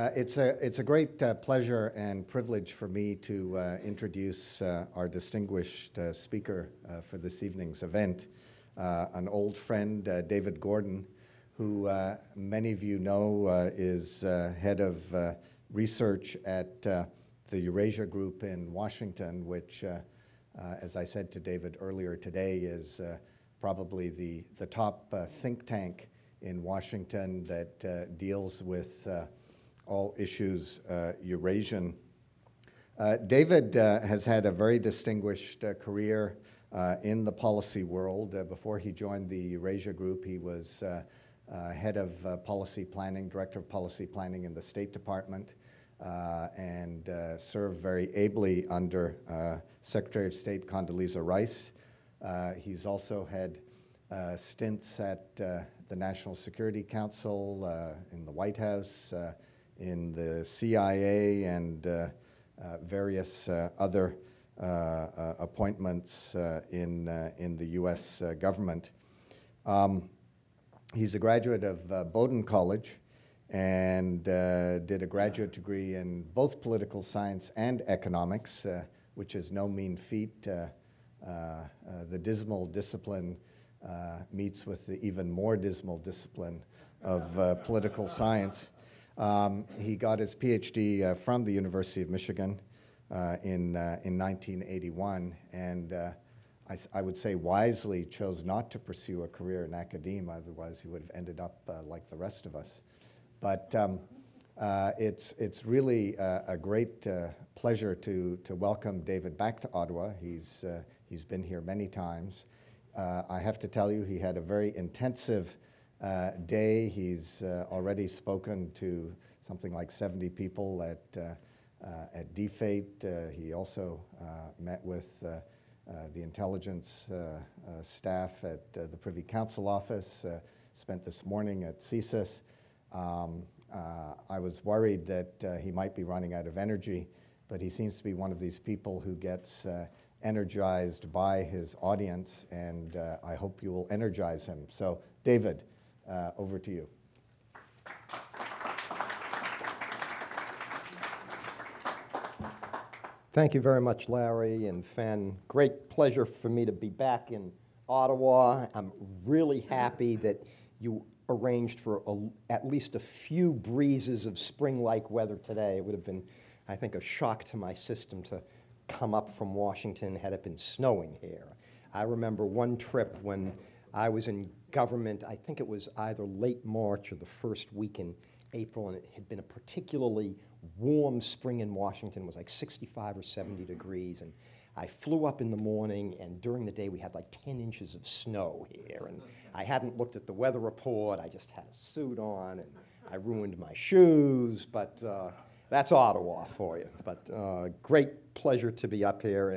It's a great pleasure and privilege for me to introduce our distinguished speaker for this evening's event, an old friend, David Gordon, who many of you know is head of research at the Eurasia Group in Washington, which, as I said to David earlier today, is probably the top think tank in Washington that deals with all issues Eurasian. David has had a very distinguished career in the policy world. Before he joined the Eurasia Group, he was head of policy planning, director of policy planning in the State Department, and served very ably under Secretary of State Condoleezza Rice. He's also had stints at the National Security Council, in the White House, in the CIA, and various other appointments in the U.S. government. He's a graduate of Bowdoin College and did a graduate degree in both political science and economics, which is no mean feat. The dismal discipline meets with the even more dismal discipline of political science. He got his PhD from the University of Michigan in 1981, and I would say wisely chose not to pursue a career in academia, otherwise he would have ended up like the rest of us. But it's really a great pleasure to welcome David back to Ottawa. He's been here many times. I have to tell you, he had a very intensive day. He's already spoken to something like 70 people at DFATE. He also met with the intelligence staff at the Privy Council office, spent this morning at CSIS. I was worried that he might be running out of energy, but he seems to be one of these people who gets energized by his audience, and I hope you will energize him. So, David, over to you. Thank you very much, Larry and Fen. Great pleasure for me to be back in Ottawa. I'm really happy that you arranged for at least a few breezes of spring-like weather today. It would have been, I think, a shock to my system to come up from Washington had it been snowing here. I remember one trip when I was in government. I think it was either late March or the first week in April, and it had been a particularly warm spring in Washington. It was like 65 or 70 degrees, and I flew up in the morning, and during the day we had like 10 inches of snow here, and I hadn't looked at the weather report. I just had a suit on, and I ruined my shoes, but that's Ottawa for you. But great pleasure to be up here,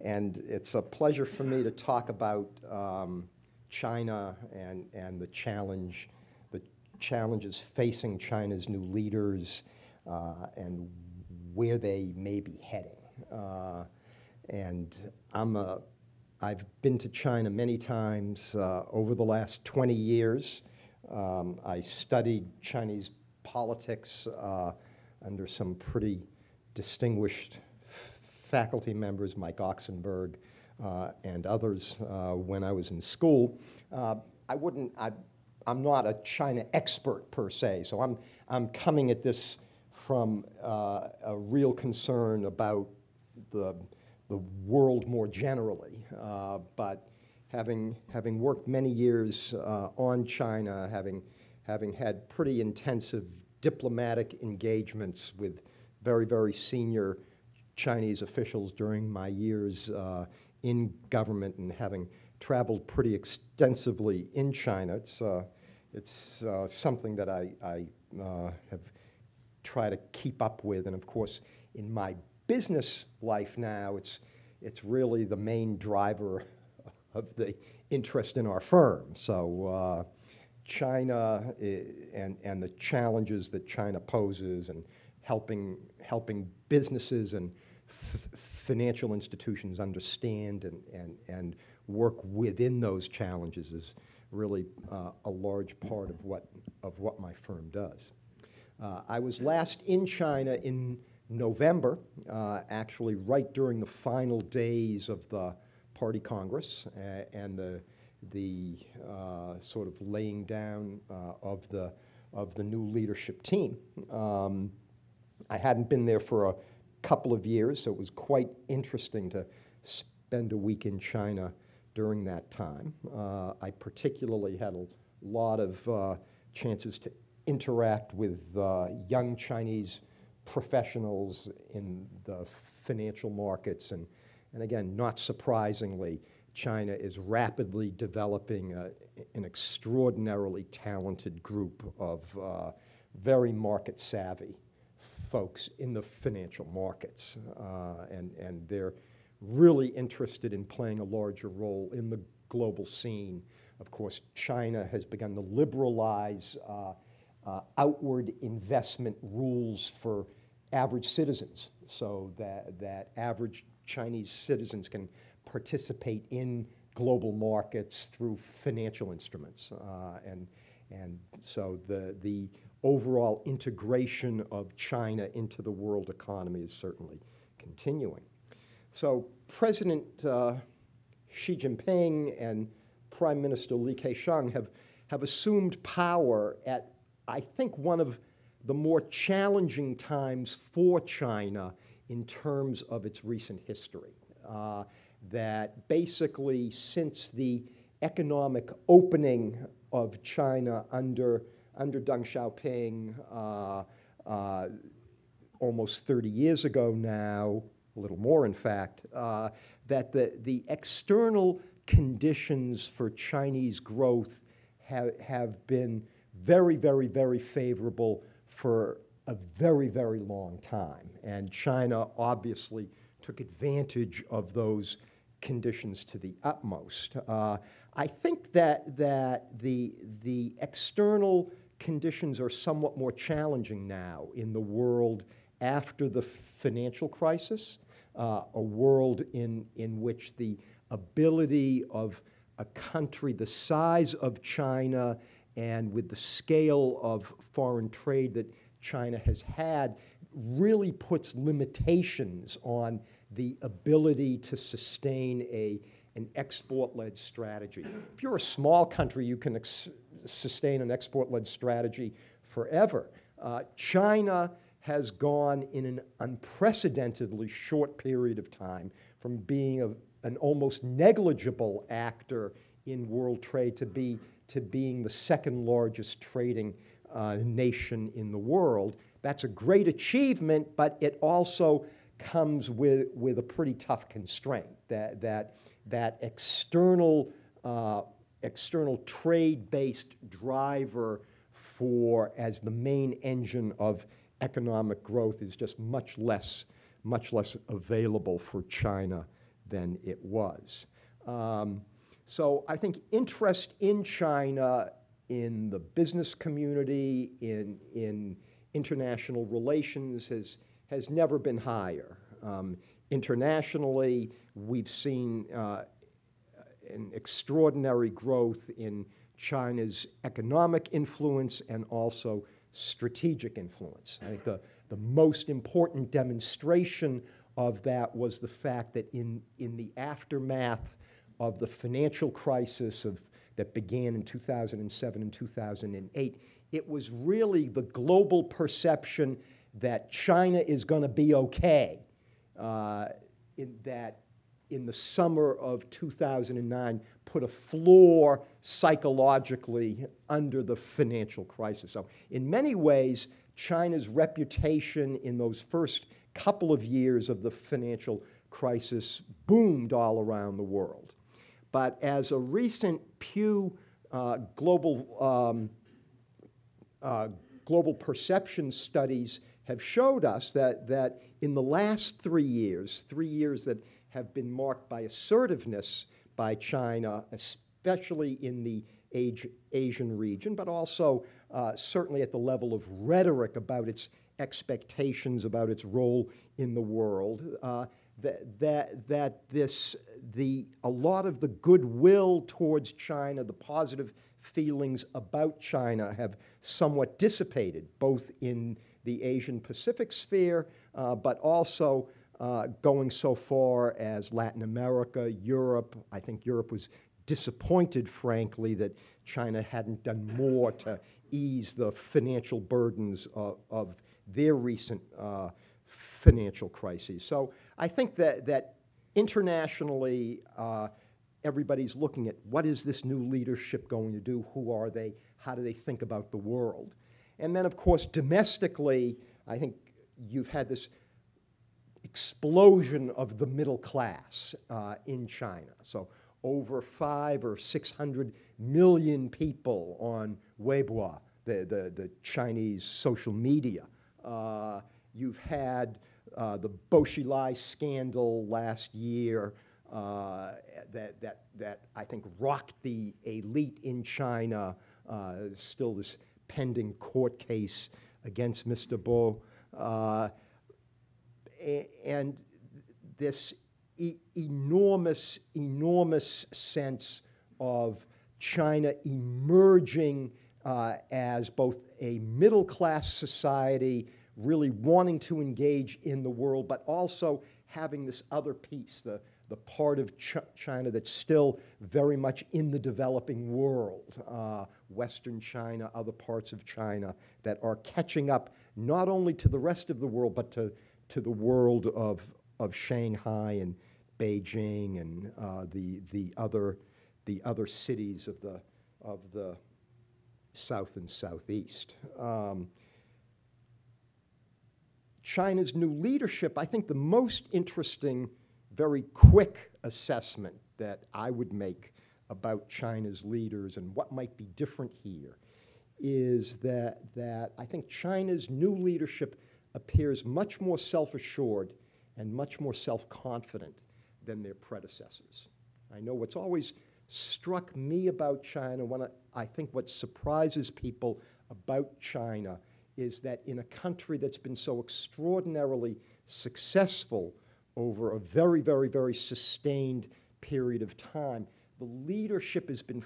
and it's a pleasure for me to talk about China and the challenges facing China's new leaders and where they may be heading. And I've been to China many times over the last 20 years. I studied Chinese politics under some pretty distinguished faculty members, Mike Oxenberg and others, when I was in school. I'm not a China expert per se, so I'm coming at this from a real concern about the world more generally. But having worked many years on China, having had pretty intensive diplomatic engagements with very, very senior Chinese officials during my years in government, and having traveled pretty extensively in China, it's something that I have tried to keep up with. And of course, in my business life now, it's really the main driver of the interest in our firm. So China and the challenges that China poses, and helping businesses and financial institutions understand and work within those challenges is really a large part of what my firm does. I was last in China in November, actually right during the final days of the Party Congress and the sort of laying down of the new leadership team. I hadn't been there for a couple of years, so it was quite interesting to spend a week in China during that time. I particularly had a lot of chances to interact with young Chinese professionals in the financial markets, and again, not surprisingly, China is rapidly developing an extraordinarily talented group of very market-savvy folks in the financial markets, and they're really interested in playing a larger role in the global scene. Of course, China has begun to liberalize outward investment rules for average citizens, so that average Chinese citizens can participate in global markets through financial instruments. And so the overall integration of China into the world economy is certainly continuing. So President Xi Jinping and Prime Minister Li Keqiang have assumed power at, I think, one of the more challenging times for China in terms of its recent history. That basically, since the economic opening of China under Deng Xiaoping almost 30 years ago now, a little more in fact, that the external conditions for Chinese growth have been very, very, very favorable for a very, very long time. And China obviously took advantage of those conditions to the utmost. I think that the external conditions are somewhat more challenging now in the world after the financial crisis, a world in which the ability of a country the size of China and with the scale of foreign trade that China has had really puts limitations on the ability to sustain an export-led strategy. If you're a small country, you can sustain an export-led strategy forever. China has gone in an unprecedentedly short period of time from being an almost negligible actor in world trade to being the second largest trading nation in the world. That's a great achievement, but it also comes with a pretty tough constraint, that external trade-based driver as the main engine of economic growth is just much less available for China than it was. So I think interest in China in the business community, in international relations has never been higher. Internationally, we've seen an extraordinary growth in China's economic influence and also strategic influence. I think the most important demonstration of that was the fact that in the aftermath of the financial crisis that began in 2007 and 2008, it was really the global perception that China is going to be okay, that in the summer of 2009 put a floor psychologically under the financial crisis. So in many ways, China's reputation in those first couple of years of the financial crisis boomed all around the world. But as a recent Pew global perception studies have showed us, that in the last 3 years that have been marked by assertiveness by China, especially in the Asian region, but also certainly at the level of rhetoric about its expectations about its role in the world, a lot of the goodwill towards China, the positive feelings about China have somewhat dissipated, both in the Asian Pacific sphere, but also going so far as Latin America, Europe. I think Europe was disappointed, frankly, that China hadn't done more to ease the financial burdens of their recent financial crises. So I think that internationally, everybody's looking at what is this new leadership going to do? Who are they? How do they think about the world? And then, of course, domestically, I think you've had this explosion of the middle class in China. So over 500 or 600 million people on Weibo, the Chinese social media. You've had the Bo Xilai scandal last year that I think rocked the elite in China. Still this pending court case against Mr. Bo. And this enormous sense of China emerging as both a middle-class society, really wanting to engage in the world, but also having this other piece, the part of China that's still very much in the developing world, Western China, other parts of China that are catching up not only to the rest of the world, but to the world of Shanghai and Beijing and the other cities of the South and Southeast. China's new leadership, I think the most interesting, very quick assessment that I would make about China's leaders and what might be different here is that I think China's new leadership appears much more self-assured and much more self-confident than their predecessors. I know what's always struck me about China, I think what surprises people about China is that in a country that's been so extraordinarily successful over a very, very, very sustained period of time, the leadership has been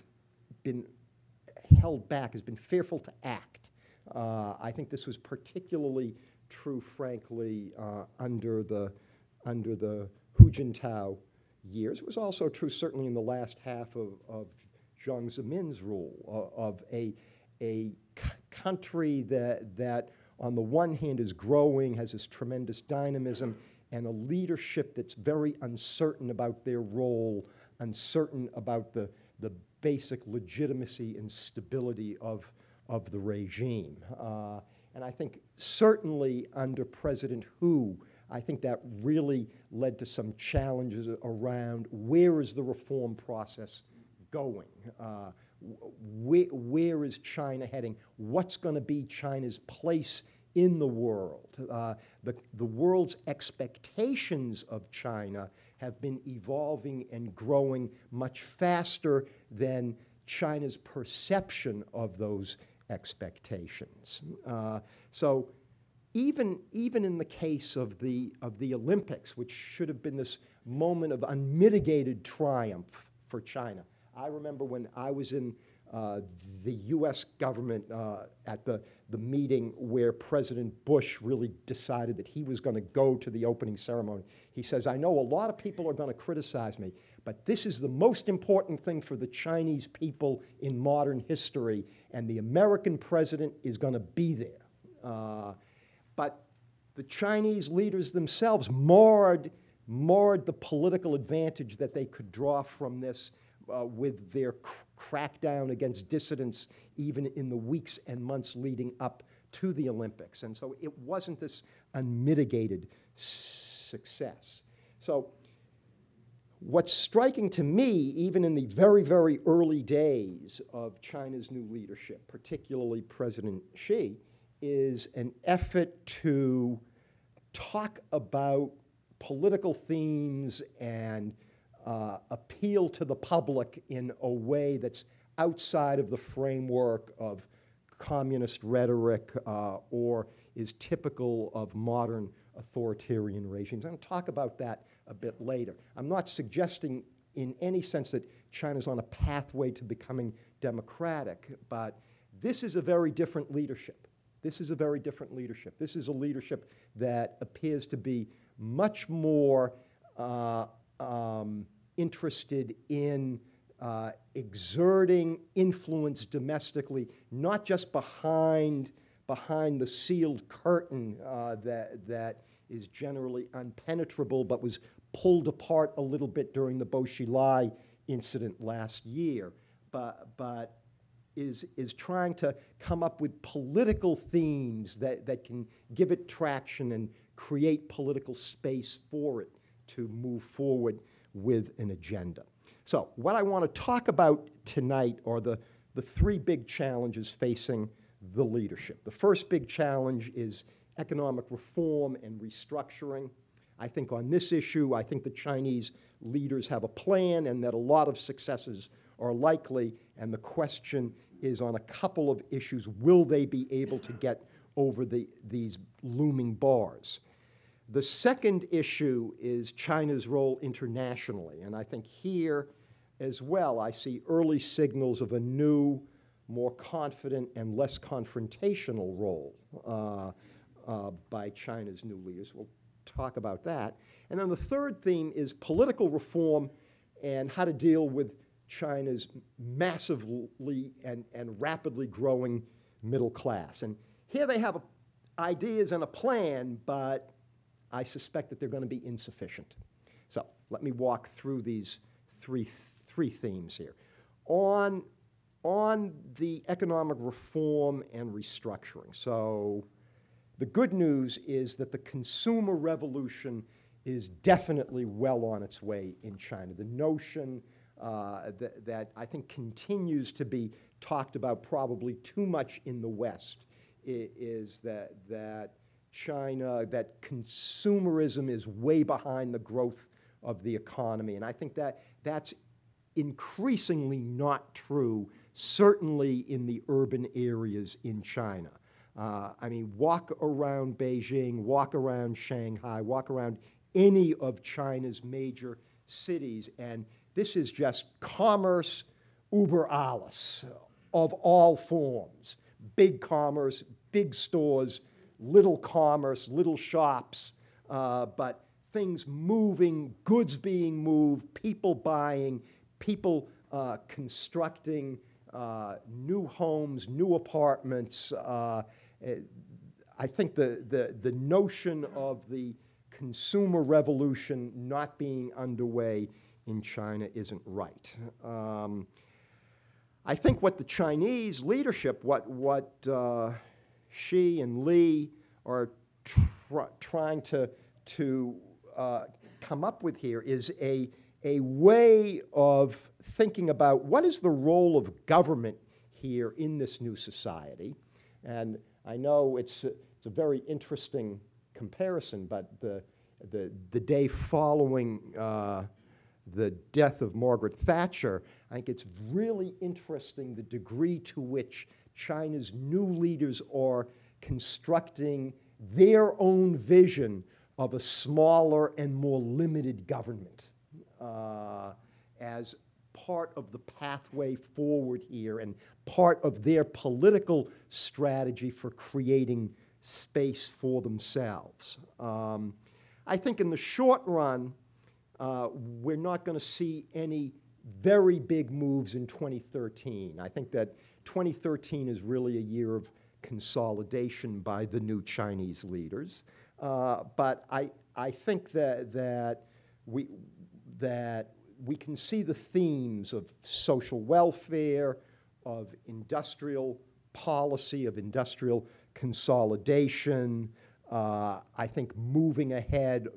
held back, has been fearful to act. I think this was particularly true, frankly, under the Hu Jintao years. It was also true, certainly, in the last half of Jiang Zemin's rule, of a country that, on the one hand, is growing, has this tremendous dynamism, and a leadership that's very uncertain about their role, uncertain about the basic legitimacy and stability of the regime. And I think certainly under President Hu, I think that really led to some challenges around where is the reform process going? Where is China heading? What's going to be China's place in the world? The world's expectations of China have been evolving and growing much faster than China's perception of those expectations. So even in the case of the Olympics, which should have been this moment of unmitigated triumph for China. I remember when I was in the U.S. government at the meeting where President Bush really decided that he was going to go to the opening ceremony. He says, I know a lot of people are going to criticize me, but this is the most important thing for the Chinese people in modern history, and the American president is going to be there. But the Chinese leaders themselves marred the political advantage that they could draw from this with their crackdown against dissidents even in the weeks and months leading up to the Olympics. And so it wasn't this unmitigated success. So what's striking to me, even in the very, very early days of China's new leadership, particularly President Xi, is an effort to talk about political themes and appeal to the public in a way that's outside of the framework of communist rhetoric or is typical of modern authoritarian regimes. I'm going to talk about that a bit later. I'm not suggesting in any sense that China's on a pathway to becoming democratic, but this is a very different leadership. This is a very different leadership. This is a leadership that appears to be much more interested in exerting influence domestically, not just behind the sealed curtain that is generally impenetrable, but was pulled apart a little bit during the Bo Xilai incident last year, but is trying to come up with political themes that can give it traction and create political space for it to move forward with an agenda. So what I want to talk about tonight are the three big challenges facing the leadership. The first big challenge is economic reform and restructuring. I think on this issue, I think the Chinese leaders have a plan and that a lot of successes are likely, and the question is on a couple of issues, will they be able to get over these looming bars? The second issue is China's role internationally, and I think here as well I see early signals of a new, more confident and less confrontational role by China's new leaders. We'll talk about that. And then the third theme is political reform and how to deal with China's massively and rapidly growing middle class. And here they have ideas and a plan, but I suspect that they're going to be insufficient. So let me walk through these three themes here. On the economic reform and restructuring. So the good news is that the consumer revolution is definitely well on its way in China. The notion that I think continues to be talked about probably too much in the West is that China, that consumerism is way behind the growth of the economy. And I think that's increasingly not true, certainly in the urban areas in China. I mean, walk around Beijing, walk around Shanghai, walk around any of China's major cities, and this is just commerce über alles of all forms. Big commerce, big stores, little commerce, little shops, but things moving, goods being moved, people buying, people constructing new homes, new apartments. I think the notion of the consumer revolution not being underway in China isn't right. I think what the Chinese leadership, what Xi and Li are trying to come up with here is a way of thinking about what is the role of government here in this new society. And I know it's a very interesting comparison, but the day following the death of Margaret Thatcher, I think it's really interesting the degree to which China's new leaders are constructing their own vision of a smaller and more limited government as part of the pathway forward here and part of their political strategy for creating space for themselves. I think in the short run, we're not going to see any very big moves in 2013. I think that 2013 is really a year of consolidation by the new Chinese leaders. But I think that we can see the themes of social welfare, of industrial policy, of industrial consolidation. I think moving ahead,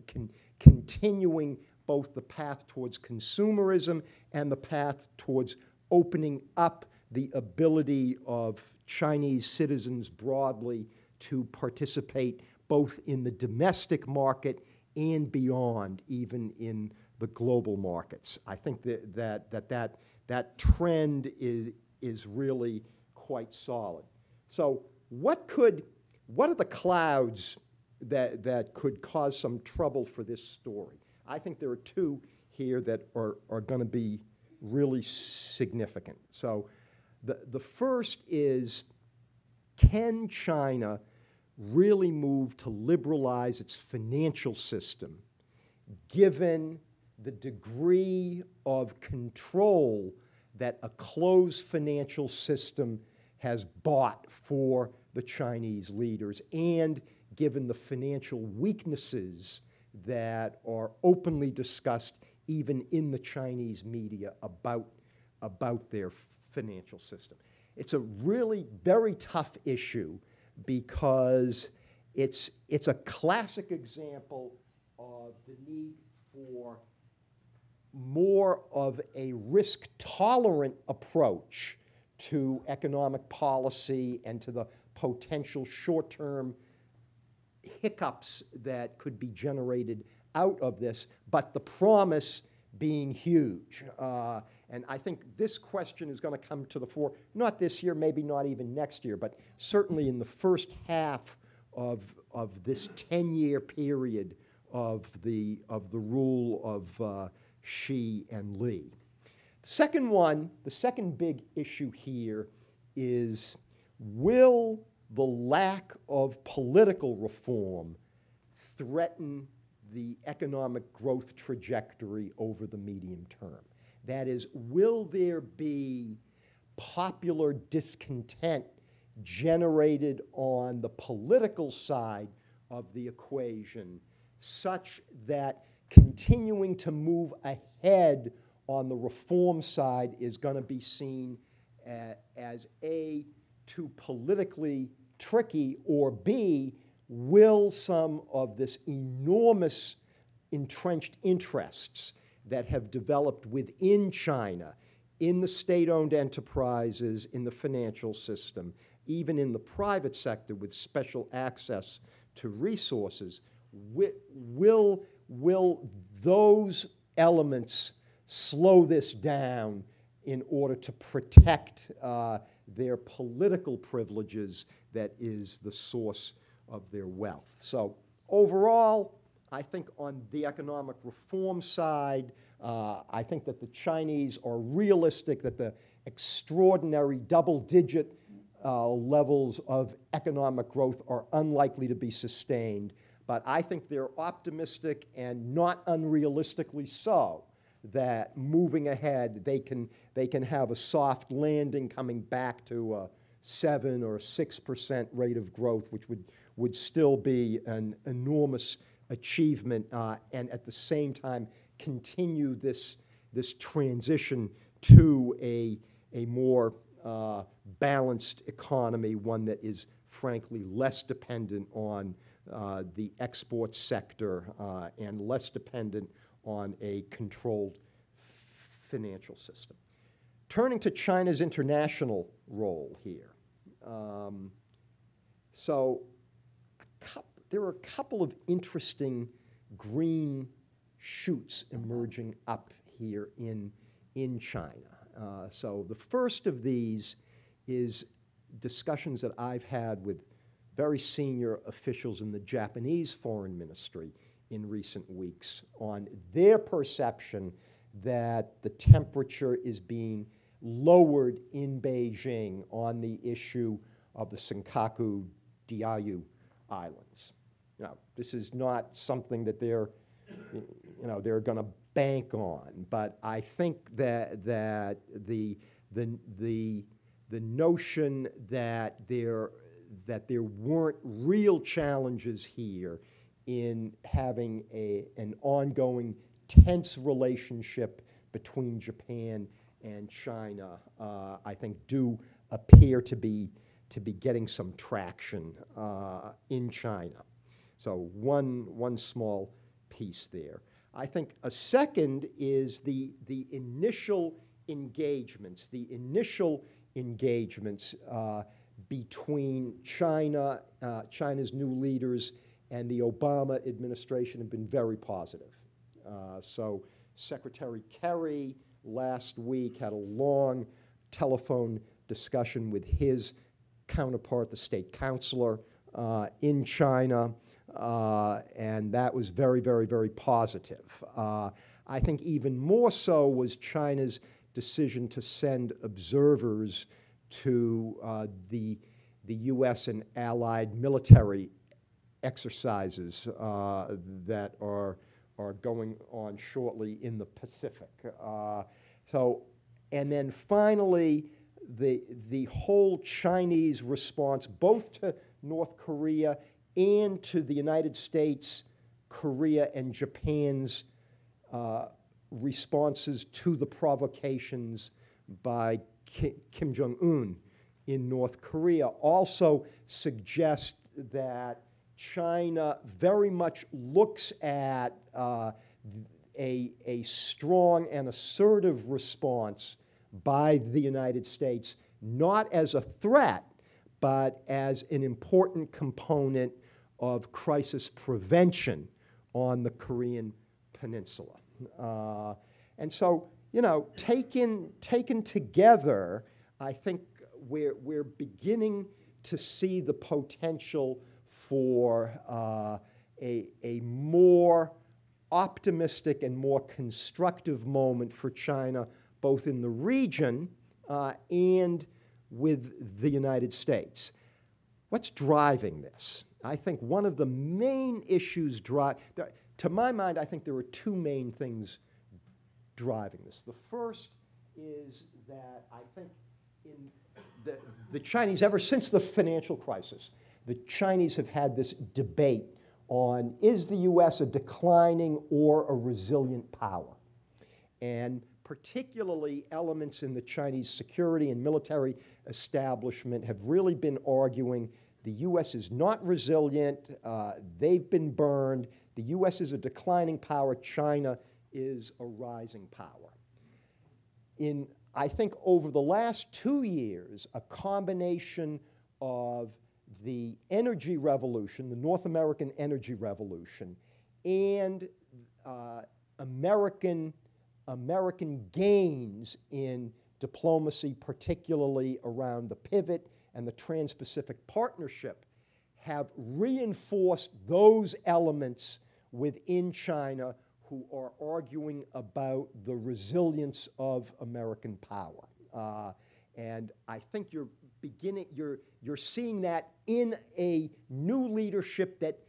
continuing both the path towards consumerism and the path towards opening up the ability of Chinese citizens broadly to participate both in the domestic market and beyond, even in the global markets. I think that trend is really quite solid. So what are the clouds that could cause some trouble for this story? I think there are two here that are going to be really significant. So the first is, can China really move to liberalize its financial system given the degree of control that a closed financial system has bought for the Chinese leaders, and given the financial weaknesses that are openly discussed even in the Chinese media about their financial system. It's a really very tough issue because it's a classic example of the need for more of a risk-tolerant approach to economic policy and to the potential short-term hiccups that could be generated out of this, but the promise being huge. And I think this question is going to come to the fore, not this year, maybe not even next year, but certainly in the first half of this 10-year period of the rule of Xi and Li. The second big issue here is, will the lack of political reform threaten the economic growth trajectory over the medium term? That is, will there be popular discontent generated on the political side of the equation such that continuing to move ahead on the reform side is going to be seen as A, too politically tricky, or B, will some of this enormous entrenched interests that have developed within China, in the state-owned enterprises, in the financial system, even in the private sector with special access to resources, will those elements slow this down in order to protect their political privileges that is the source of their wealth? So overall, I think on the economic reform side, I think that the Chinese are realistic that the extraordinary double-digit levels of economic growth are unlikely to be sustained. But I think they're optimistic, and not unrealistically so, that moving ahead, they can have a soft landing coming back to a 7 or 6% rate of growth, which would still be an enormous achievement, and at the same time continue this transition to a more balanced economy, one that is frankly less dependent on the export sector and less dependent on a controlled financial system. Turning to China's international role here. There are a couple of interesting green shoots emerging up here in China. So the first of these is discussions that I've had with very senior officials in the Japanese foreign ministry in recent weeks on their perception that the temperature is being lowered in Beijing on the issue of the Senkaku Diaoyu Islands. Now, this is not something that they're going to bank on, but I think that the notion that there weren't real challenges here in having an ongoing tense relationship between Japan and China, I think do appear to be getting some traction in China. So one small piece there. I think a second is the initial engagements between China's new leaders and the Obama administration have been very positive. So Secretary Kerry last week had a long telephone discussion with his counterpart, the state counselor in China, and that was very, very, very positive. I think even more so was China's decision to send observers to the U.S. and allied military exercises that are going on shortly in the Pacific. And then finally, the whole Chinese response, both to North Korea and to the United States, Korea, and Japan's responses to the provocations by Kim Jong-un in North Korea, also suggest that China very much looks at a strong and assertive response by the United States, not as a threat, but as an important component of crisis prevention on the Korean Peninsula. And so, you know, taken together, I think we're beginning to see the potential for a more optimistic and more constructive moment for China, both in the region and with the United States. What's driving this? I think one of the main issues to my mind, I think there are two main things driving this. The first is that I think in the Chinese, ever since the financial crisis, the Chinese have had this debate on, is the U.S. a declining or a resilient power? And particularly elements in the Chinese security and military establishment have really been arguing the U.S. is not resilient, they've been burned, the U.S. is a declining power, China is a rising power. I think over the last 2 years, a combination of the energy revolution, the North American energy revolution, and American gains in diplomacy, particularly around the pivot and the Trans-Pacific Partnership, have reinforced those elements within China who are arguing about the resilience of American power. And I think you're seeing that in a new leadership that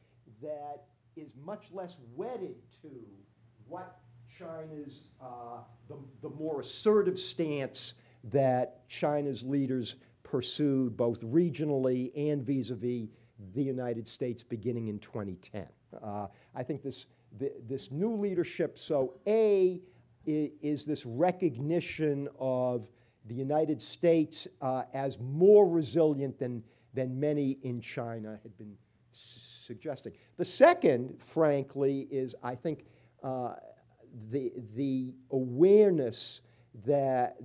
is much less wedded to what China's, the more assertive stance that China's leaders pursued both regionally and vis-a-vis the United States beginning in 2010. I think this new leadership, so is this recognition of the United States as more resilient than many in China had been suggesting. The second, frankly, is I think the awareness that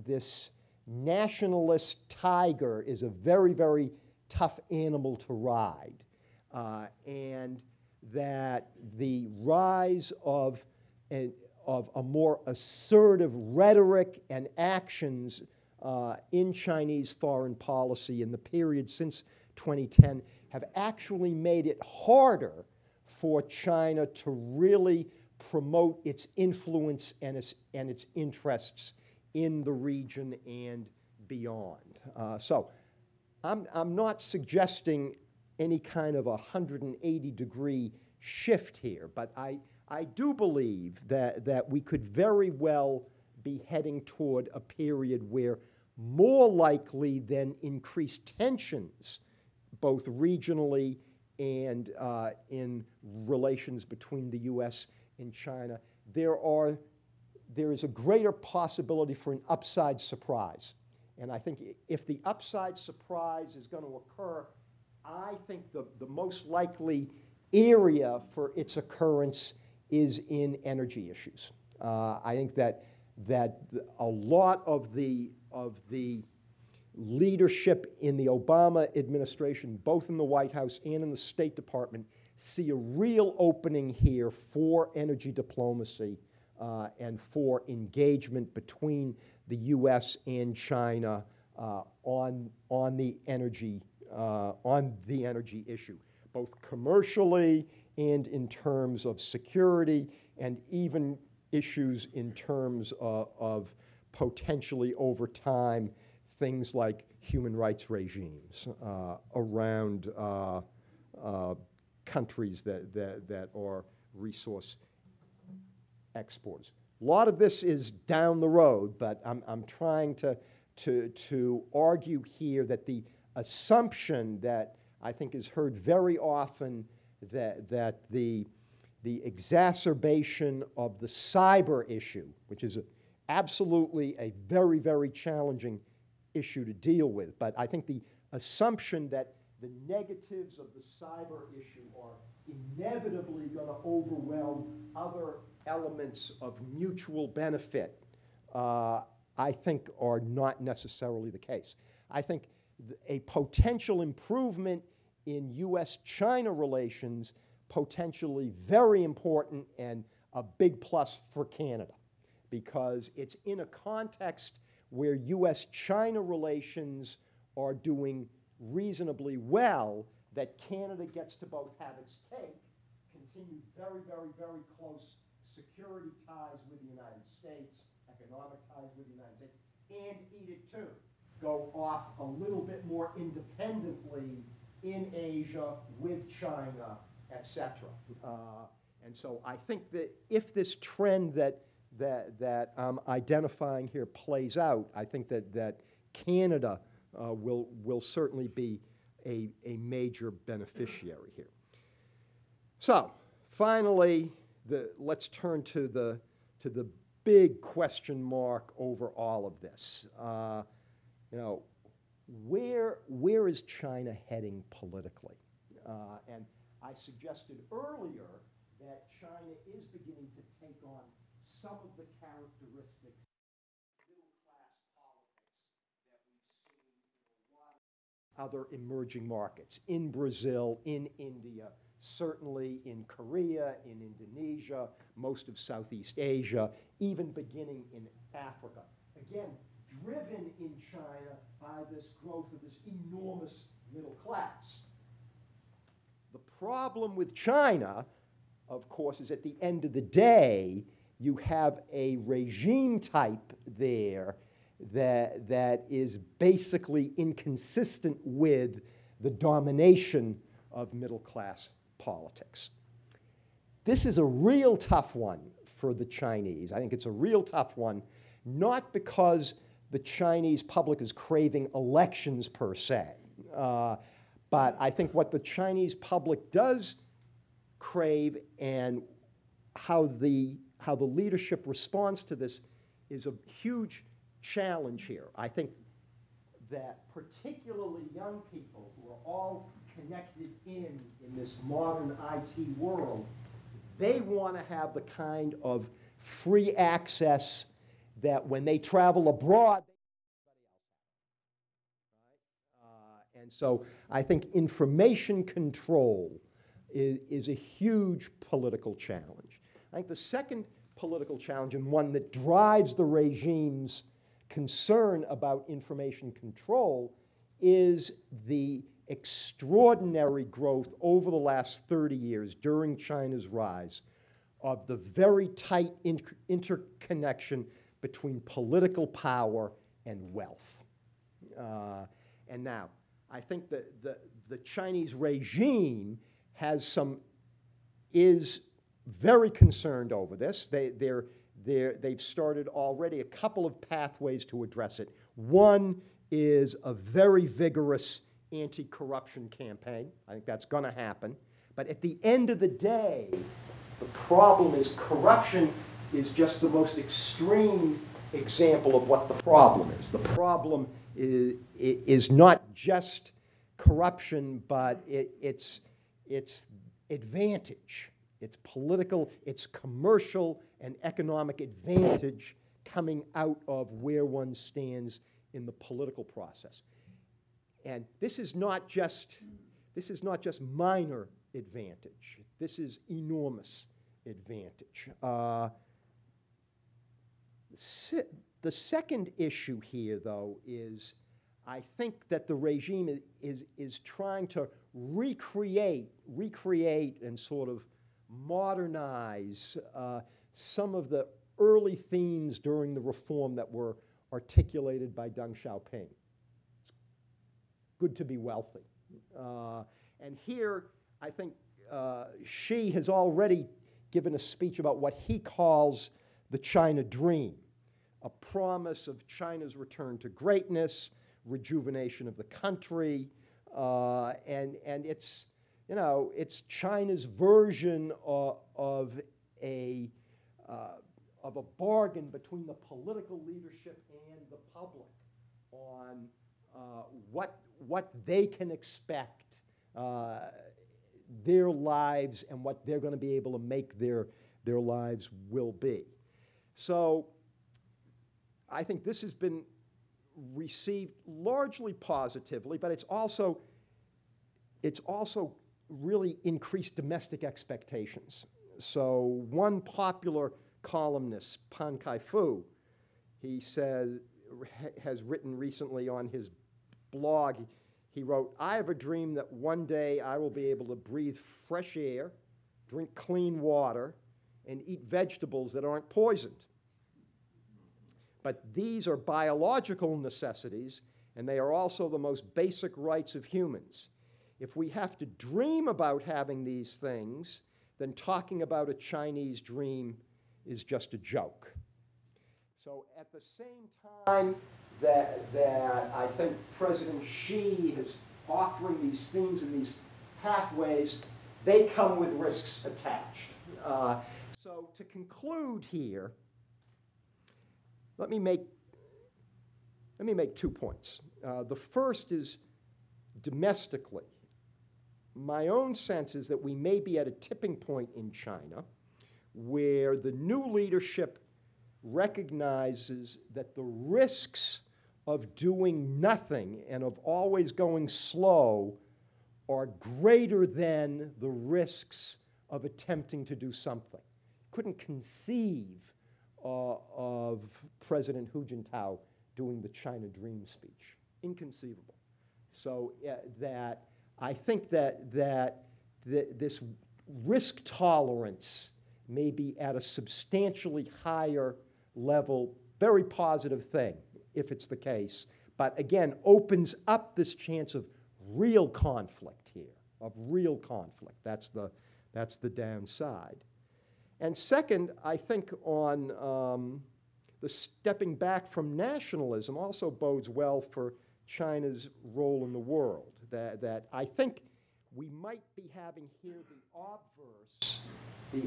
this nationalist tiger is a very, very tough animal to ride, and that the rise of a more assertive rhetoric and actions in Chinese foreign policy in the period since 2010 have actually made it harder for China to really promote its influence and its interests in the region and beyond. So I'm not suggesting any kind of 180-degree shift here, but I do believe that we could very well be heading toward a period where more likely than increased tensions, both regionally and in relations between the U.S. and China, there is a greater possibility for an upside surprise. And I think if the upside surprise is going to occur, I think the most likely area for its occurrence is in energy issues. I think that a lot of the leadership in the Obama administration, both in the White House and in the State Department, see a real opening here for energy diplomacy and for engagement between the U.S. and China on the energy issue, both commercially and in terms of security, and even issues in terms of potentially over time things like human rights regimes around countries that are resource exporters. A lot of this is down the road, but I'm trying to argue here that the assumption that I think is heard very often that the exacerbation of the cyber issue, which is absolutely a very, very challenging issue to deal with, but I think the assumption that the negatives of the cyber issue are inevitably going to overwhelm other elements of mutual benefit, I think are not necessarily the case. I think a potential improvement in US-China relations, potentially very important and a big plus for Canada, because it's in a context where US-China relations are doing reasonably well that Canada gets to both have its cake, continue very, very, very close security ties with the United States, economic ties with the United States, and eat it too. Go off a little bit more independently in Asia with China, etc. And so I think that if this trend that I'm identifying here plays out, I think that Canada will certainly be a major beneficiary here. So finally, let's turn to the big question mark over all of this. You know, where is China heading politically? And I suggested earlier that China is beginning to take on some of the characteristics of middle-class politics that we've seen in a lot of other emerging markets, in Brazil, in India, certainly in Korea, in Indonesia, most of Southeast Asia, even beginning in Africa. Again, driven in China by this growth of this enormous middle class. The problem with China, of course, is at the end of the day, you have a regime type there that is basically inconsistent with the domination of middle class politics. This is a real tough one for the Chinese. I think it's a real tough one, not because the Chinese public is craving elections per se, but I think what the Chinese public does crave and how the leadership responds to this is a huge challenge here. I think that particularly young people who are all connected in this modern IT world, they want to have the kind of free access that when they travel abroad, right? And so I think information control is a huge political challenge. I think the second political challenge, and one that drives the regime's concern about information control, is the extraordinary growth over the last 30 years during China's rise of the very tight interconnection between political power and wealth. And now, I think that the Chinese regime is very concerned over this. They've started already a couple of pathways to address it. One is a very vigorous anti-corruption campaign. I think that's going to happen. But at the end of the day, the problem is corruption is just the most extreme example of what the problem is. The problem is not just corruption, but it's advantage. It's political, it's commercial and economic advantage coming out of where one stands in the political process. And this is not just minor advantage. This is enormous advantage. The second issue here, though, is I think that the regime is trying to recreate and sort of modernize some of the early themes during the reform that were articulated by Deng Xiaoping. It's good to be wealthy. And here, I think Xi has already given a speech about what he calls the China dream, a promise of China's return to greatness, rejuvenation of the country, and it's, you know, it's China's version of a bargain between the political leadership and the public on what they can expect their lives and what they're going to be able to make their lives will be. So I think this has been received largely positively, but it's also really increased domestic expectations. So one popular columnist, Pan Kai-fu, he has written recently on his blog, he wrote, "I have a dream that one day I will be able to breathe fresh air, drink clean water, and eat vegetables that aren't poisoned. But these are biological necessities, and they are also the most basic rights of humans. If we have to dream about having these things, then talking about a Chinese dream is just a joke." So at the same time that I think President Xi is offering these themes and these pathways, they come with risks attached. So to conclude here, let me make 2 points. The first is domestically. My own sense is that we may be at a tipping point in China where the new leadership recognizes that the risks of doing nothing and of always going slow are greater than the risks of attempting to do something. Couldn't conceive of President Hu Jintao doing the China Dream speech. Inconceivable. So that I think that this risk tolerance may be at a substantially higher level, very positive thing, if it's the case, but again, opens up this chance of real conflict here, of real conflict. That's the downside. And second, I think on the stepping back from nationalism also bodes well for China's role in the world, that I think we might be having here the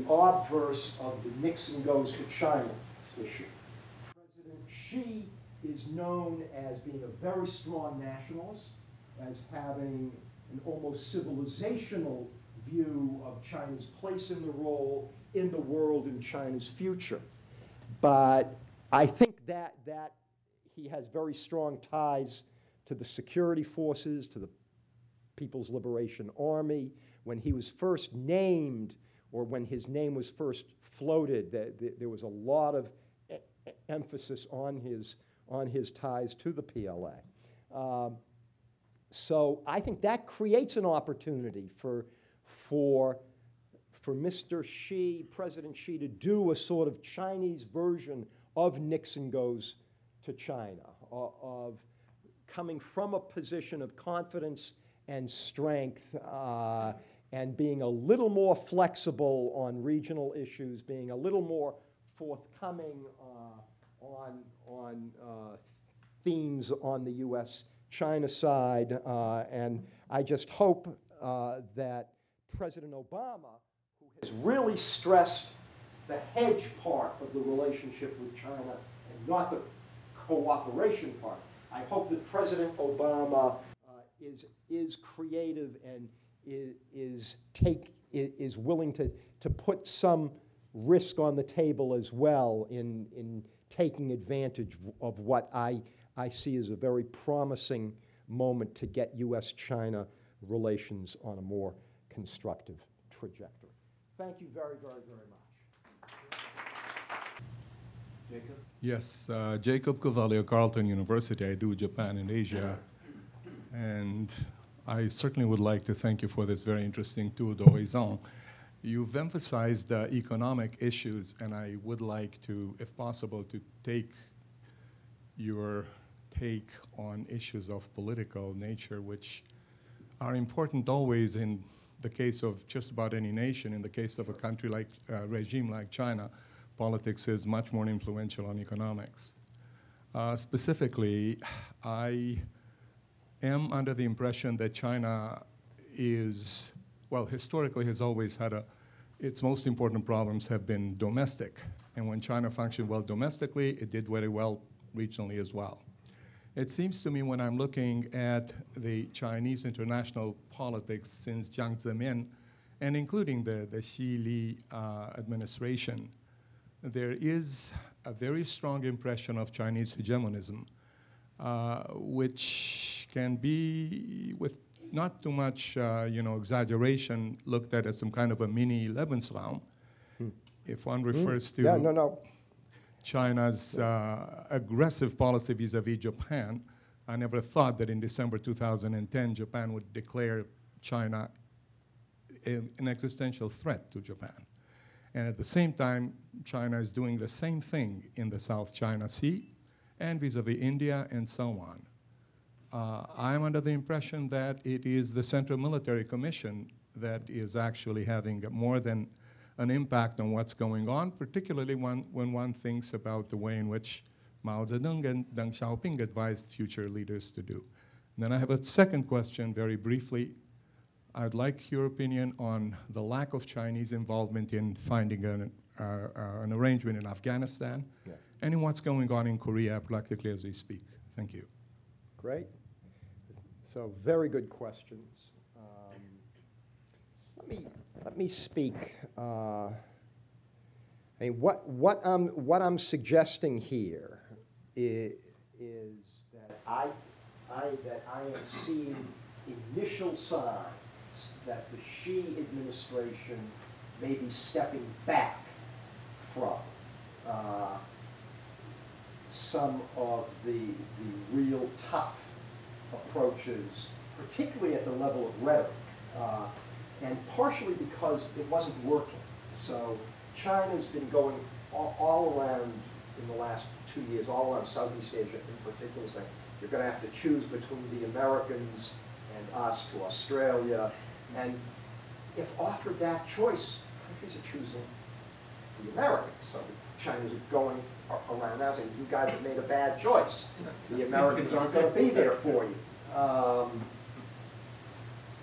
obverse of the Nixon goes to China issue. President Xi is known as being a very strong nationalist, as having an almost civilizational view of China's place in the role in the world and China's future. But I think that he has very strong ties to the security forces, to the People's Liberation Army. When he was first named, or when his name was first floated, there was a lot of emphasis on his ties to the PLA. So I think that creates an opportunity for Mr. Xi, President Xi, to do a sort of Chinese version of Nixon goes to China, of coming from a position of confidence and strength, and being a little more flexible on regional issues, being a little more forthcoming on themes on the U.S.-China side. And I just hope that President Obama, who has really stressed the hedge part of the relationship with China and not the cooperation part, I hope that President Obama is creative and is willing to put some risk on the table as well in taking advantage of what I see as a very promising moment to get U.S.-China relations on a more constructive trajectory. Thank you very, very, very much. Jacob? Yes, Jacob Kovalev, Carleton University. I do Japan and Asia. And I certainly would like to thank you for this very interesting tour d'horizon. You've emphasized economic issues, and I would like to, if possible, to take your take on issues of political nature, which are important always in the case of just about any nation. In the case of a country like, regime like China, politics is much more influential on economics. Specifically, I am under the impression that China is, well, historically has always had its most important problems have been domestic. And when China functioned well domestically, it did very well regionally as well. It seems to me when I'm looking at the Chinese international politics since Jiang Zemin, and including the Xi Li administration, there is a very strong impression of Chinese hegemonism, which can be, with not too much exaggeration, looked at as some kind of a mini Lebensraum. If one refers to China's aggressive policy vis-a-vis Japan, I never thought that in December 2010, Japan would declare China an existential threat to Japan. And at the same time, China is doing the same thing in the South China Sea and vis-a-vis India and so on. I'm under the impression that it is the Central Military Commission that is actually having more than an impact on what's going on, particularly when one thinks about the way in which Mao Zedong and Deng Xiaoping advised future leaders to do. And then I have a second question, very briefly. I'd like your opinion on the lack of Chinese involvement in finding an arrangement in Afghanistan, and in what's going on in Korea practically as we speak. Thank you. Great. So very good questions. Let me speak. I mean, what I'm suggesting here is that I am seeing initial signs that the Xi administration may be stepping back from some of the real tough approaches, particularly at the level of rhetoric, and partially because it wasn't working. So China's been going all around in the last 2 years, all around Southeast Asia in particular, saying you're going to have to choose between the Americans and us to Australia. And if offered that choice, countries are choosing the Americans. So China's going around now saying, you guys have made a bad choice. The Americans aren't going to be there for you.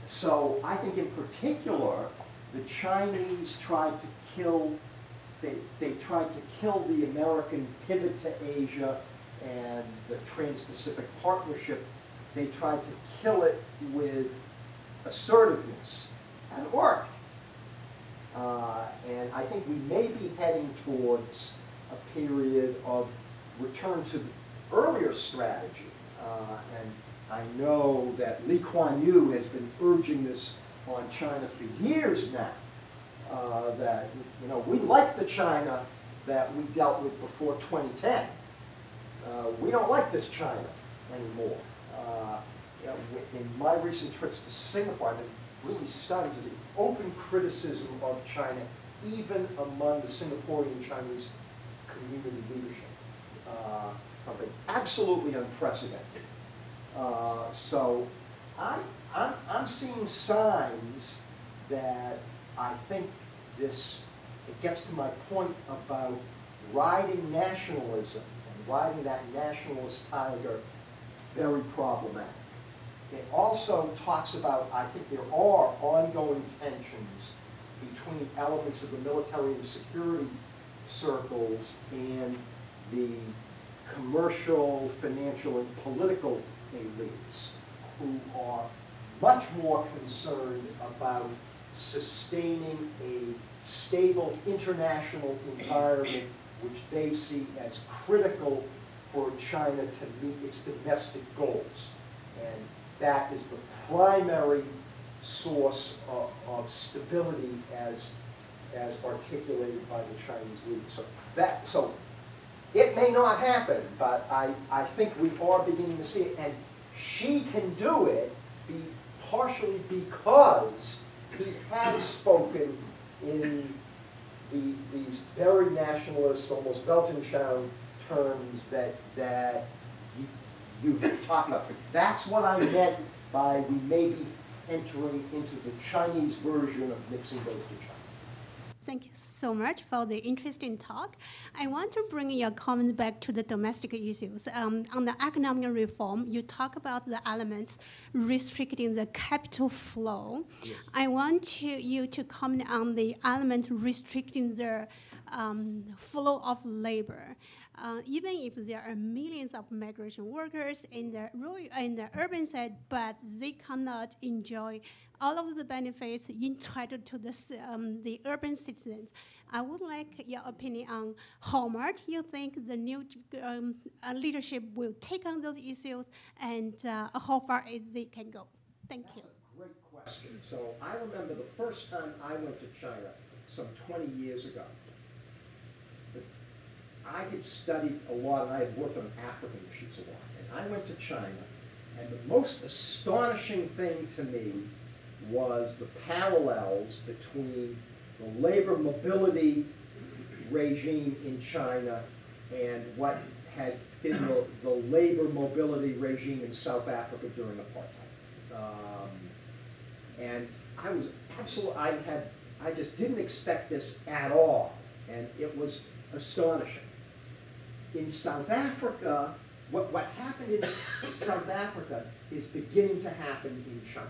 So I think in particular, the Chinese tried to kill, they tried to kill the American pivot to Asia and the Trans-Pacific Partnership. They tried to kill it with assertiveness, and it worked. And I think we may be heading towards a period of return to the earlier strategy. And I know that Lee Kuan Yew has been urging this on China for years now, that, you know, we like the China that we dealt with before 2010. We don't like this China anymore. You know, in my recent trips to Singapore, I've been really stunned to the open criticism of China, even among the Singaporean Chinese community leadership. Something absolutely unprecedented. So I'm seeing signs that I think it gets to my point about riding nationalism and riding that nationalist tiger very problematic. It also talks about, I think there are ongoing tensions between elements of the military and security circles and the commercial, financial, and political elites who are much more concerned about sustaining a stable international environment which they see as critical for China to meet its domestic goals. And that is the primary source of stability as articulated by the Chinese leaders. So it may not happen, but I think we are beginning to see it. And Xi can do it partially because he has spoken in these very nationalist, almost Weltanschauung terms that you've talked about. That's what I meant by we may be entering into the Chinese version of Nixon goes to China. Thank you so much for the interesting talk. I want to bring your comment back to the domestic issues. On the economic reform, you talk about the elements restricting the capital flow. Yes. I want you to comment on the element restricting the flow of labor. Even if there are millions of migration workers in the urban side, but they cannot enjoy all of the benefits entitled to the urban citizens. I would like your opinion on how much you think the new leadership will take on those issues and how far they can go. Thank you. That's a great question. So I remember the first time I went to China some 20 years ago. I had studied a lot, and I had worked on African issues a lot. And I went to China, and the most astonishing thing to me was the parallels between the labor mobility regime in China and what had been the labor mobility regime in South Africa during apartheid. And I was absolutely, I just didn't expect this at all, and it was astonishing. In South Africa, what happened in South Africa is beginning to happen in China.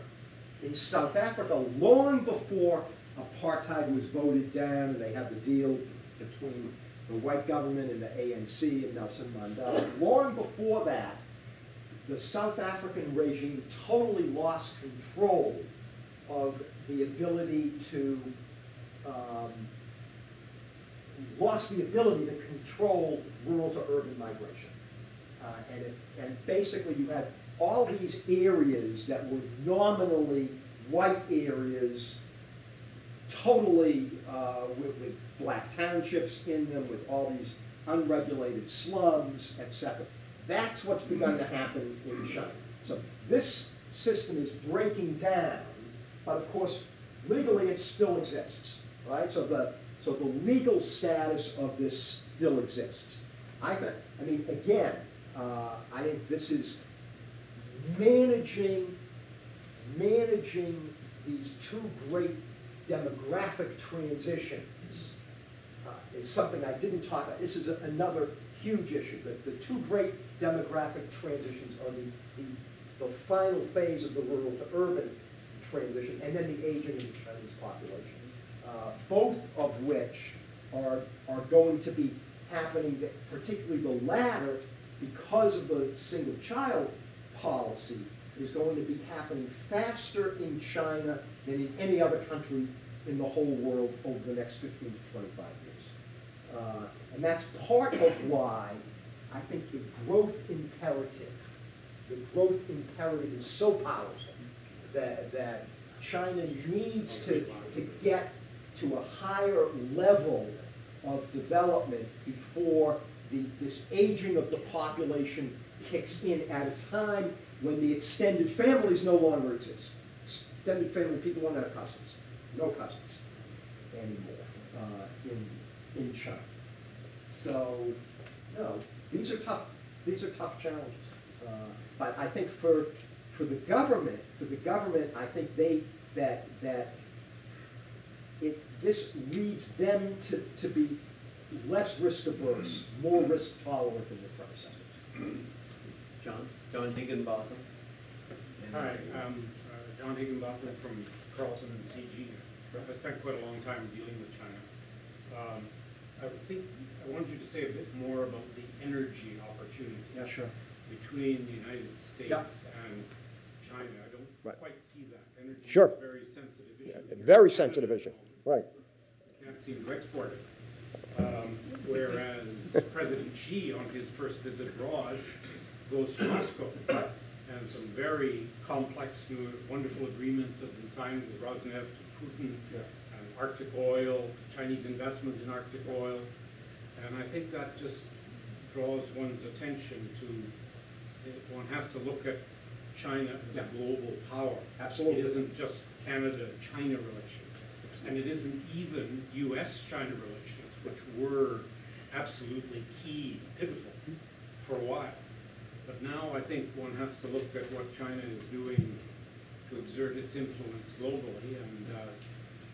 In South Africa, long before apartheid was voted down, and they had the deal between the white government and the ANC and Nelson Mandela, long before that, the South African regime totally lost control of the ability to control rural to urban migration. And basically you had all these areas that were nominally white areas, totally with black townships in them, with all these unregulated slums, etc. That's what's begun to happen in China. So this system is breaking down, but of course, legally it still exists, right? So the legal status of this still exists. I mean, again, I think this is managing these two great demographic transitions is something I didn't talk about. This is another huge issue. The two great demographic transitions are the final phase of the rural to urban transition, and then the aging of the Chinese population. Both of which are going to be happening, particularly the latter, because of the single child policy, is going to be happening faster in China than in any other country in the whole world over the next 15 to 25 years. And that's part of why I think the growth imperative is so powerful that China needs to get to a higher level of development before this aging of the population kicks in at a time when the extended families no longer exist. Extended family, people don't have cousins, no cousins anymore in China. So, these are tough challenges. But I think for the government, I think this leads them to be less risk averse, more risk tolerant than their predecessors. John Higginbotham. Hi, John Higginbotham from Carlton and CIGI. I spent quite a long time dealing with China. I wanted you to say a bit more about the energy opportunity. Yeah, sure. Between the United States and China. I don't quite see that. Energy Sure. is a very sensitive issue. Yeah, very sensitive issue, right. Can't seem to export it. Whereas President Xi, on his first visit abroad, goes to Moscow, and some very complex, wonderful agreements have been signed with Rosneft, Putin, and Arctic oil, Chinese investment in Arctic oil, and I think that just draws one's attention to, one has to look at China as a global power. Absolutely. It isn't just Canada-China relations. And it isn't even US-China relations, which were absolutely key, pivotal for a while. But now I think one has to look at what China is doing to exert its influence globally, and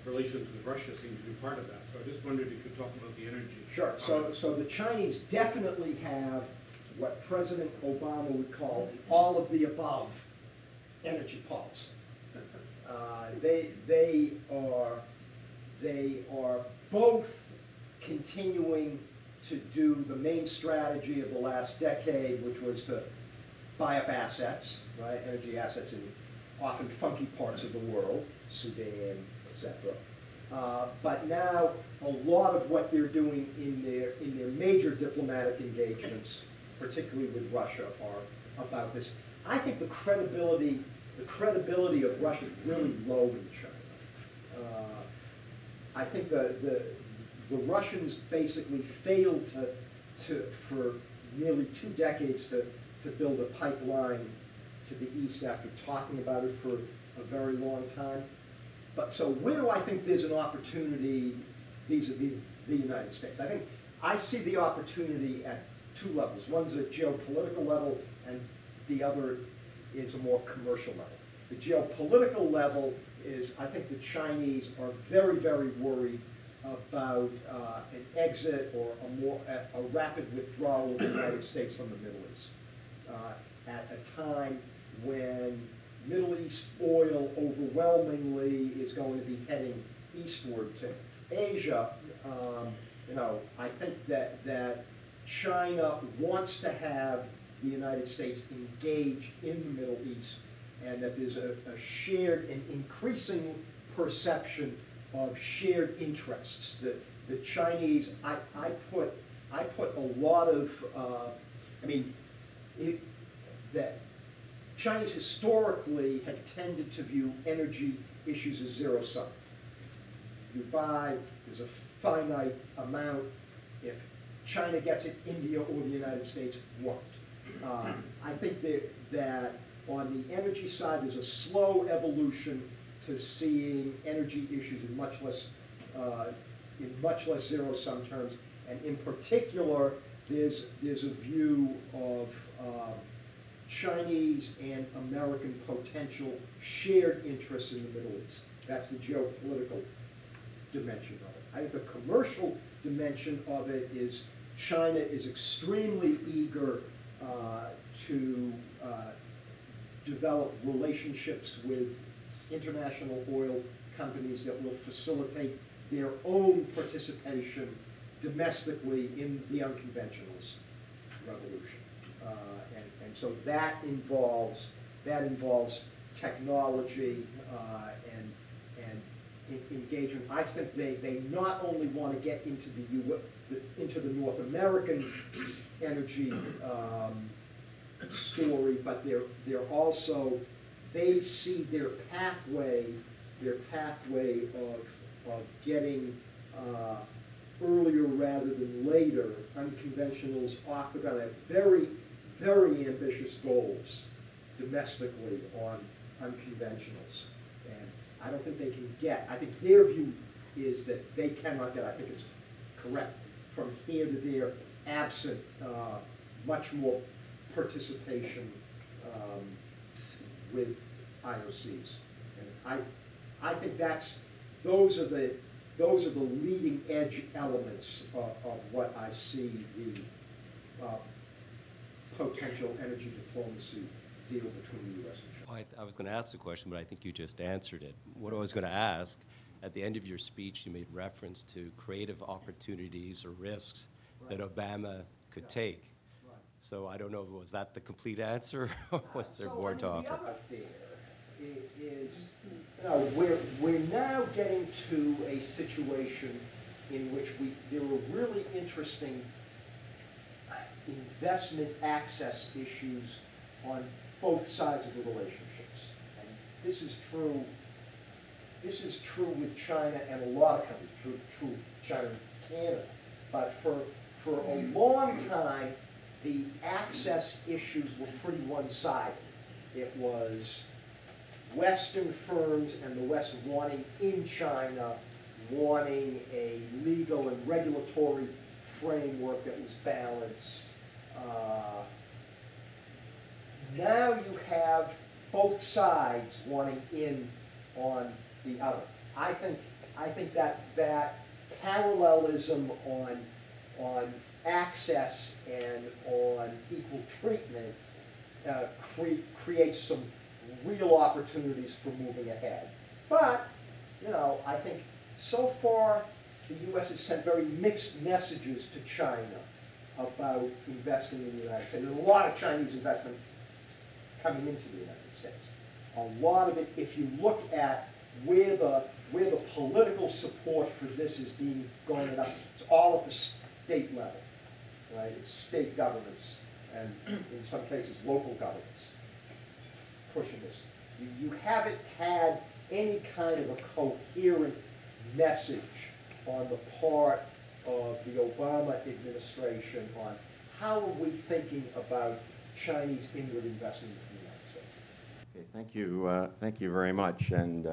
relations with Russia seem to be part of that. So I just wondered if you could talk about the energy. Sure. So the Chinese definitely have what President Obama would call all of the above energy policy. They are both continuing to do the main strategy of the last decade, which was to buy up assets, right? Energy assets in often funky parts of the world, Sudan, etc. But now a lot of what they're doing in their major diplomatic engagements, particularly with Russia, are about this. I think the credibility of Russia is really low in China. I think the Russians basically failed for nearly 2 decades to build a pipeline to the east after talking about it for a very long time. But so where do I think there's an opportunity vis-a-vis the United States? I see the opportunity at 2 levels. One's a geopolitical level, and the other is a more commercial level. The geopolitical level is, I think the Chinese are very, very worried about an exit or a rapid withdrawal of the United States from the Middle East at a time when Middle East oil overwhelmingly is going to be heading eastward to Asia. I think that China wants to have the United States engaged in the Middle East, and that there's a shared and increasing perception of shared interests. The Chinese, I put a lot of, that Chinese historically have tended to view energy issues as zero-sum. You buy, there's a finite amount. If China gets it, India or the United States won't. I think that on the energy side, there's a slow evolution to seeing energy issues in much less zero-sum terms, and in particular, there's a view of Chinese and American potential shared interests in the Middle East. That's the geopolitical dimension of it. I think the commercial dimension of it is China is extremely eager to develop relationships with international oil companies that will facilitate their own participation domestically in the unconventionals revolution. And so that involves technology and engagement. I think they not only want to get into the North American energy story, but they're also, they see their pathway of getting earlier rather than later unconventionals off the ground. They have very, very ambitious goals domestically on unconventionals. And I don't think they can get, I think their view is that they cannot get, I think it's correct, from here to there, absent much more participation with IOCs. And I think those are the leading edge elements of what I see the potential energy diplomacy deal between the U.S. and China. I was going to ask the question, but I think you just answered it. What I was going to ask, at the end of your speech, you made reference to creative opportunities or risks that Obama could take. Right. So I don't know, was that the complete answer, or was there more to offer? The other there is, we're now getting to a situation in which there are really interesting investment access issues on both sides of the relationships. And this is true with China and a lot of countries, true China and Canada. But for a long time, the access issues were pretty one-sided. It was Western firms and the West wanting in China wanting a legal and regulatory framework that was balanced. Now you have both sides wanting in on the other. I think that parallelism on access and on equal treatment creates some real opportunities for moving ahead. But, you know, I think so far the U.S. has sent very mixed messages to China about investing in the United States. There's a lot of Chinese investment coming into the United States. A lot of it, if you look at where the political support for this is being garnered up, it's all at the state level, right? It's state governments and in some cases local governments pushing this. You haven't had any kind of a coherent message on the part of the Obama administration on how are we thinking about Chinese inward investment in the United States. Okay, thank you very much. And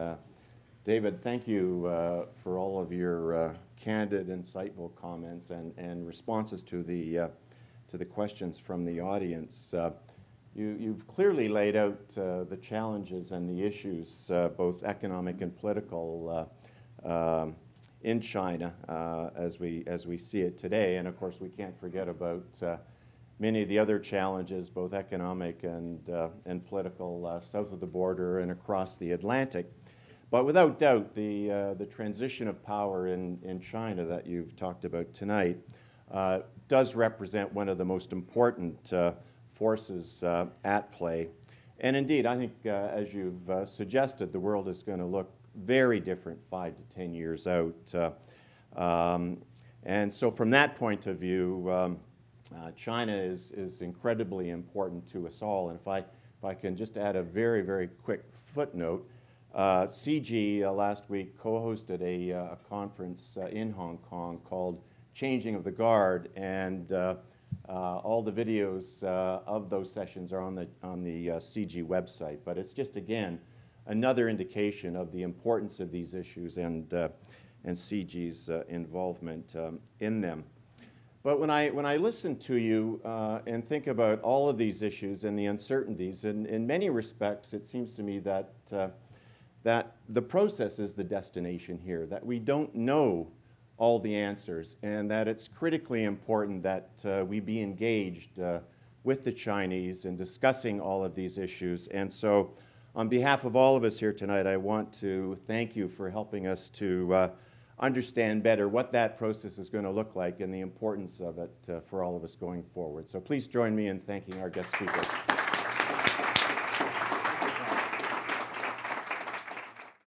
David, thank you for all of your candid, insightful comments and responses to the questions from the audience. You've clearly laid out the challenges and the issues, both economic and political, in China as we see it today. And of course, we can't forget about many of the other challenges, both economic and political, south of the border and across the Atlantic. But without doubt, the transition of power in China that you've talked about tonight does represent one of the most important forces at play. And indeed, I think, as you've suggested, the world is going to look very different 5 to 10 years out. And so from that point of view, China is incredibly important to us all. And if I can just add a very, very quick footnote, CIGI last week co-hosted a conference in Hong Kong called Changing of the Guard, and all the videos of those sessions are on the CIGI website. But it's just, again, another indication of the importance of these issues and CIGI's involvement in them. But when I listen to you and think about all of these issues and the uncertainties, in many respects, it seems to me that the process is the destination here, that we don't know all the answers, and that it's critically important that we be engaged with the Chinese in discussing all of these issues. And so on behalf of all of us here tonight, I want to thank you for helping us to understand better what that process is going to look like and the importance of it for all of us going forward. So please join me in thanking our guest speaker.